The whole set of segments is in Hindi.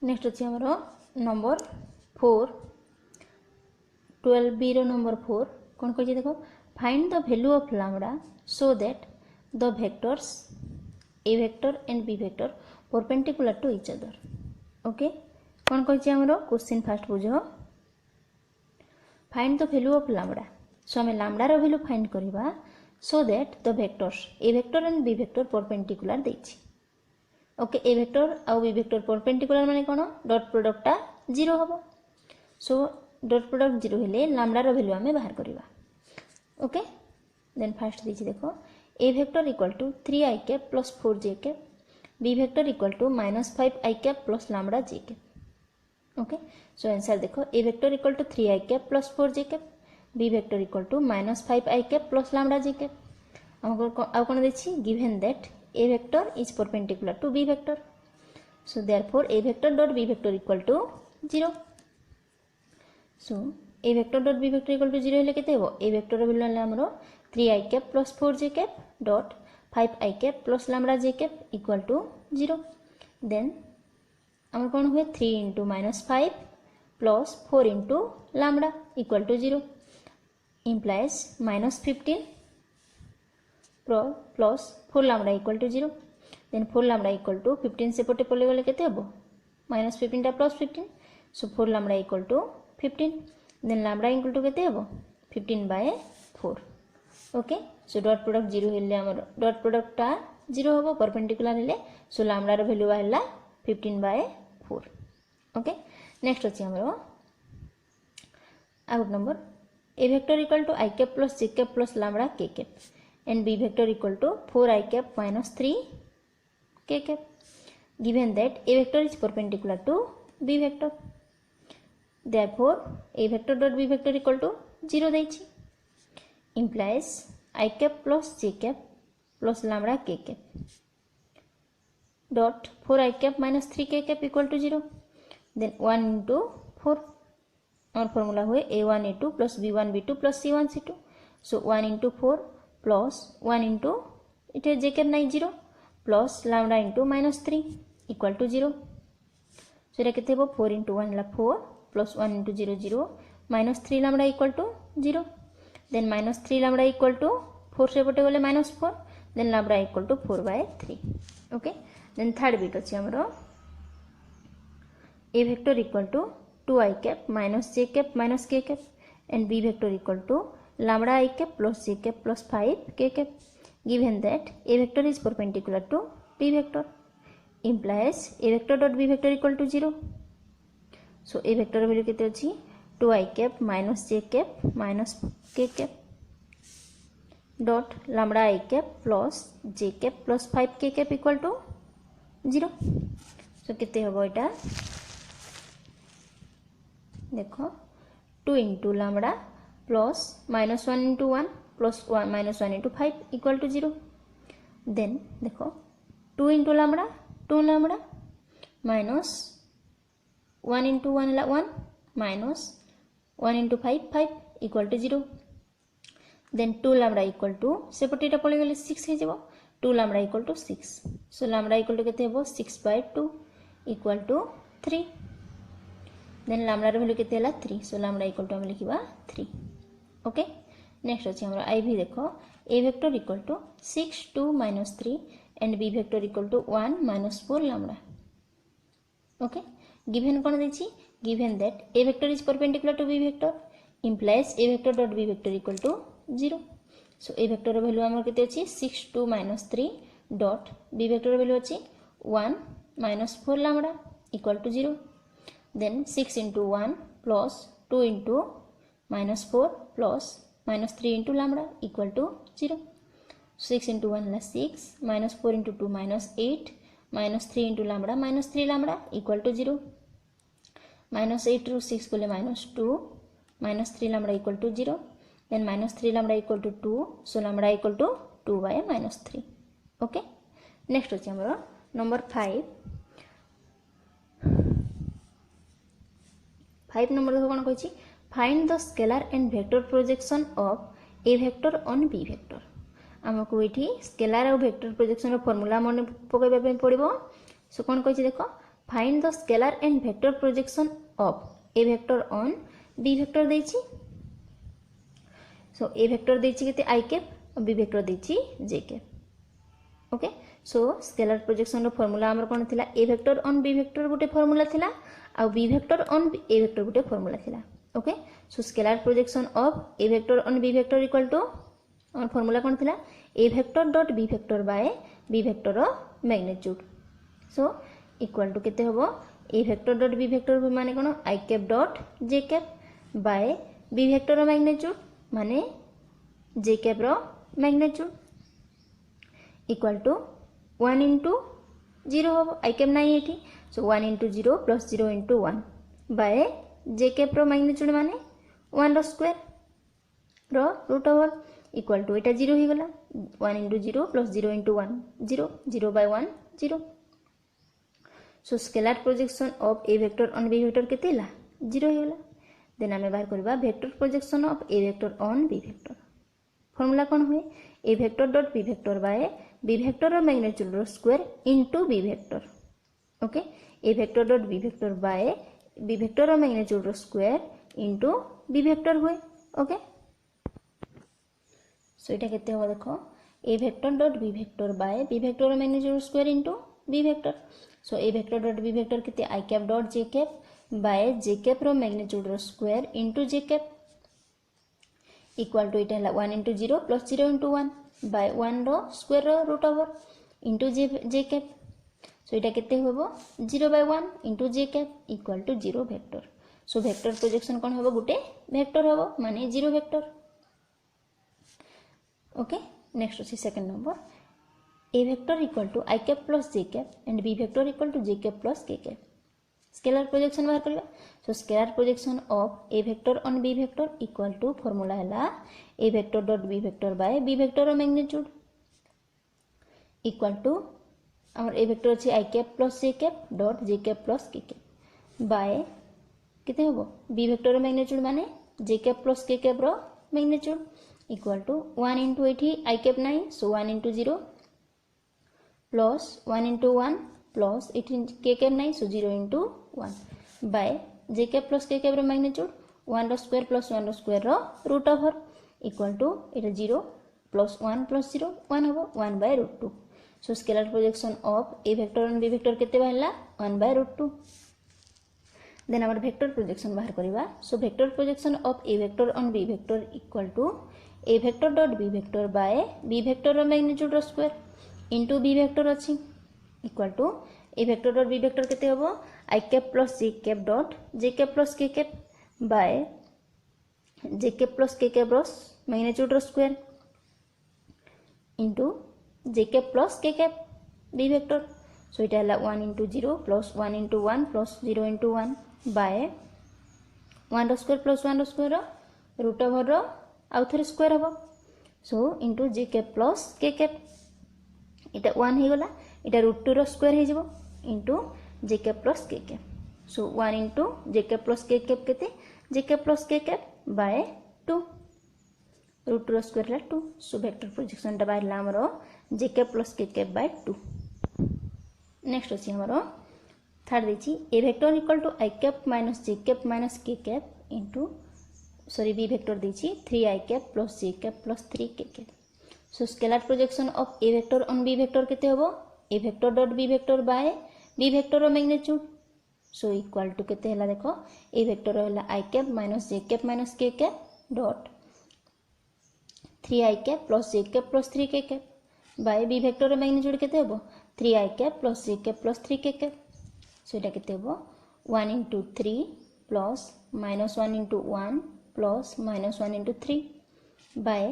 नेक्स्ट अच्छे आमर नंबर 4 12 बी रो नंबर 4 कौन कही देख find the value of lambda so that the vectors A vector and B vector perpendicular to each other. Okay कौन कही आमर क्वेश्चन फास्ट बुझ find the value of lambda so आम लैम्बडा रो वैल्यू फाइंड करवा so that the vectors A vector and B vector perpendicular देछि। ओके ए वेक्टर आउ बी वेक्टर परपेंडिकुलर माने कोन डॉट प्रोडक्टटा 0 हबो। सो डॉट प्रोडक्ट 0 हेले लैम्बडा रो वैल्यू आमे बाहर करवा। ओके देन फर्स्ट देछि देखो A vector equal to 3i cap plus 4j cap B vector equal to -5i cap plus lambda j cap. Okay so answer देखो A vector equal to 3i cap plus 4j cap B vector equal to -5i cap plus lambda j cap. हमको आउ कोन देछि given that a vector is perpendicular to b vector, so therefore a vector dot b vector equal to 0. so a vector dot b vector equal to 0 हेले केते हेबो a vector रो वैल्यू हमरो 3i cap plus 4j cap dot 5i cap plus lambda j cap equal to 0। Then हमर कोन हुए 3 into -5 plus 4 into lambda equal to 0 implies -15 plus 4 lambda equal to 0 then 4 lambda equal to 15 सेपटे पले गले केते हेबो -15 टा plus 15 so 4 lambda equal to 15 then lambda equal to केते हेबो 15/4। ओके सो डॉट प्रोडक्ट 0 हेले हमर डॉट प्रोडक्ट टा 0 हबो परपेंडिकुलर हेले सो लैम्बडा रो वैल्यू आइला 15/4। ओके नेक्स्ट अछि हमर आउट number A vector equal to i cap plus j cap plus lambda k cap and b vector equal to 4i cap minus 3 k cap given that a vector is perpendicular to b vector therefore a vector dot b vector equal to 0 देछि implies i cap plus j cap plus lambda k cap dot 4i cap minus 3 k cap equal to 0 then 1 into 4 और फॉर्मूला हुए a1 a2 plus b1 b2 plus c1 c2 so 1 into 4 plus 1 into इटे जे कैप नहीं 0 plus lambda into -3 equal to 0 so एटा केते हो 4 इंटू 1 ला 4 plus 1 into 0 0 -3 lambda equal to 0 then -3 lambda equal to 4 से पटे गले -4 then lambda equal to 4/3। Okay then third bit अछि हमरो A vector equal to 2i cap -j cap -k cap and b vector equal to lambda I cap plus j cap plus 5 k cap given that a vector is perpendicular to b vector implies a vector dot b vector equal to 0 so a vector value केते अछि 2i cap minus j cap minus k cap dot lambda I cap plus j cap plus 5 k cap equal to 0 so केते हबो एटा देखो 2 into lambda plus -1 into 1 plus -1 into 5 equal to 0 then देखो 2 into lambda 2 lambda minus 1 into 1 1 minus 1 into 5 5 equal to 0 then 2 lambda equal to सेपटे टा पळे गेले 6 हे जेबो 2 lambda equal to 6 so lambda equal to केते हेबो 6/2 equal to 3 then lambda रो वैल्यू केते हला 3 so lambda equal to हम लिखिबा 3। ओके नेक्स्ट अछि हमरा i भी देखो a vector equal to 6 2 -3 and b vector equal to 1 -4 lambda. Okay given कोन देछि given that a vector is perpendicular to b vector implies a vector dot b vector equal to 0 so a vector रो वैल्यू हमर केते अछि 6 2 -3 डॉट b वेक्टर रो वैल्यू अछि 1 -4 lambda equal to 0 then 6 into 1 plus 2 into -4 plus -3 into lambda equal to 0 6 into 1 La 6 -4 into 2 -8 -3 into lambda -3 lambda equal to 0 -8 ରୁ 6 गले -2 -3 lambda equal to 0 then -3 lambda equal to 2 so lambda equal to 2/-3। Okay next अछि हमरो नंबर 5 नंबर देखो कोन कहछि find the scalar and vector projection of A vector on B vector आमको ये स्केलर और वेक्टर प्रोजेक्शन फॉर्मूला मन पकईबा पड़ो सो कौन कही देख find the scalar and vector projection of A vector on B vector देछि सो ए वेक्टर देछि केते आई कैप और बी वेक्टर देछि J cap okay so scalar projection रो फार्मूला हमर कोन थिला A vector on B vector गोटे फार्मूला थिला आ B vector on A vector गोटे फार्मूला थिला okay so scalar projection of A vector on B vector equal to और फार्मूला कोन थिला A vector dot B vector by B vector रो मैग्नीट्यूड सो इक्वल टू केते होबो A vector dot B vector माने कोन I cap dot J cap by B vector रो मैग्नीट्यूड माने जे कैप रो मैग्नीट्यूड इक्वल टू 1 इंटू 0 होबो आई कैप नाही एठी so 1 into 0 plus 0 into 1 by J cap रो मैग्नीट्यूड माने 1 रो स्क्वायर रो रूट ओवर इक्वल टू एटा 0 ही गला 1 into 0 plus 0 into 1 0 0 by 1 0 so scalar projection of A vector on B vector केते ला 0 ही गला देन हमें बाहर करबा vector projection of A vector on B vector formula कोन हुए A vector dot B vector by B vector रो मैग्नीट्यूड रो square into B vector okay A vector dot B vector by B vector रो मैग्नीट्यूड रो स्क्वायर इनटू बी वेक्टर हुए ओके सो एटा केते हो देखो A vector dot B vector by B vector रो magnitude square into B vector so A vector dot B vector केते I cap dot J cap by J cap रो मैग्नीट्यूड रो square into J cap equal to इटा 1 इंटू 0 प्लस 0 इंटू 1 बाय 1 रो स्क्वायर रो root over into J cap so इटा केते होबो 0 by 1 into J cap equal to 0 vector so vector projection कोन होबो गुटे वेक्टर होबो माने 0 वेक्टर ओके नेक्स्ट अछि second number A vector equal to I cap plus J cap and B vector equal to J cap plus K cap scalar projection बाहर करबा so scalar projection of A vector on B vector equal to formula हला A vector dot B vector by B vector रो मैग्नीट्यूड इक्वल टू हमर ए वेक्टर अछि I cap plus J cap dot J cap plus K cap by केते होबो बी वेक्टर रो मैग्नीट्यूड माने J cap plus K cap रो मैग्नीट्यूड इक्वल टू 1 इंटू एठी आई कैप नाही so 1 into 0 plus 1 into 1 plus एठी के कैप नाही so 0 into 1 by J cap plus K cap रो मैग्नीट्यूड 1 रो स्क्वायर प्लस 1 रो स्क्वायर रो रूट ओवर इक्वल टू एटा 0 प्लस 1 प्लस 0 1 होबो 1 by root 2 so scalar projection of A vector on B vector केते बाहला 1 by root 2 then our vector projection बाहर करिवा so vector projection of A vector on B vector equal to A vector dot B vector by B vector रो मैग्नीट्यूड रो स्क्वायर इनटू बी वेक्टर अछि equal to A vector dot B vector केते होबो I cap plus J cap dot J cap plus K cap by J cap plus K cap रो मैग्नीट्यूड रो square into J cap plus K cap B vector so इटा हला 1 into 0 plus 1 into 1 plus 0 into 1 by 1 रो स्क्वायर प्लस 1 रो स्क्वायर रो रूट ओवर रो आउ थरे स्क्वायर होबो सो into J cap plus K cap इटा 1 हे गला इटा रूट 2 रो स्क्वायर हे जबो into J cap plus K cap so 1 into J cap plus K cap केते J cap plus K cap by 2 root 2 रो स्क्वायर ला 2 सो वेक्टर प्रोजेक्शन टा बाहरला हमरो J cap plus K cap by 2 next अछि हमरो थर्ड देछि A vector equal to I cap minus J cap minus K cap into sorry B vector देछि 3 I cap plus J cap plus 3 के cap so scalar projection of A vector on B vector केते होबो A vector dot B vector by B vector रो मैग्नीट्यूड सो इक्वल टू केते हला देखो ए वेक्टर हला I cap minus J cap minus K cap dot 3 I cap plus J cap plus 3 के कैप बाय बी वेक्टर रो मैग्नीट्यूड केते होबो 3 I cap plus J cap plus 3 के कैप सो एटा केते होबो 1 into 3 plus minus 1 into 1 plus minus 1 into 3 by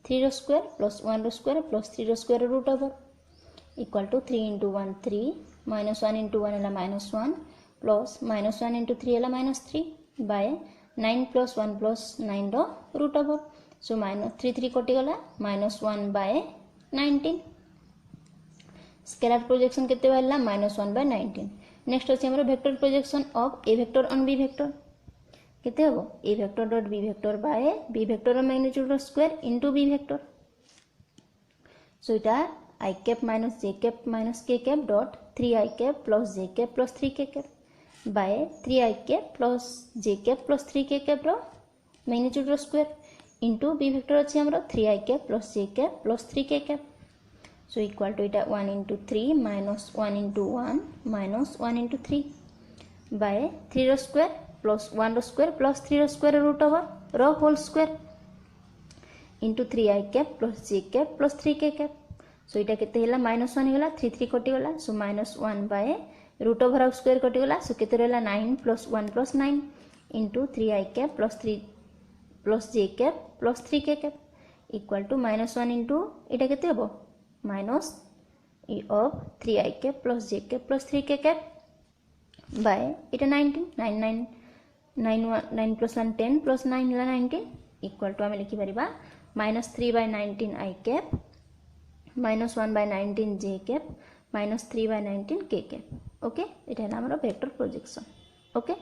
3 रो स्क्वायर प्लस 1 रो स्क्वायर प्लस 3 रो square root over equal to 3 into 1 3 minus 1 into 1 है माइनस 1 प्लस माइनस 1 इंटू 3 है माइनस 3 बाय 9 प्लस 1 प्लस 9 रो रूट ओवर सो माइनस 3 3 कटि गला माइनस 1 बाय 19 स्केलर प्रोजेक्शन केते बाहला माइनस 1 बाय 19 नेक्स्ट अछि हमर vector projection of A vector on B vector केते हबो A vector dot B vector by B vector रो मैग्नीट्यूड रो square into B vector so इटा I cap minus J cap minus K cap dot 3i cap plus J cap plus 3k cap by 3i cap plus J cap plus 3k cap रो magnitude square into B vector अच्छे हमरो 3i cap plus J cap plus 3k cap so equal to इटा 1 into 3 minus 1 into 1 minus 1 into 3 by 3 रो स्क्वायर प्लस 1 रो स्क्वायर प्लस 3 रो स्क्वायर रूट ओवर रो whole square into 3i cap plus जे cap plus 3k cap so इटा केते हैला माइनस 1 हैला 3 3 कटि गला so minus 1 by root over of square कटि गला सो केते रहला 9 plus 1 plus 9 into 3i cap plus 3 plus J cap plus 3k cap equal to minus 1 into इटा केते हबो minus of 3i cap plus J cap plus 3k cap by इटा 19 9 प्लस 1 10 प्लस 9 है 19 इक्वल टू आम लिखिपर माइनस 3 बाय 19 आई कैप माइनस 1 बाय 19 जे कैप माइनस 3 बाय 19 के कैप ओके ये वेक्टर प्रोजेक्शन ओके।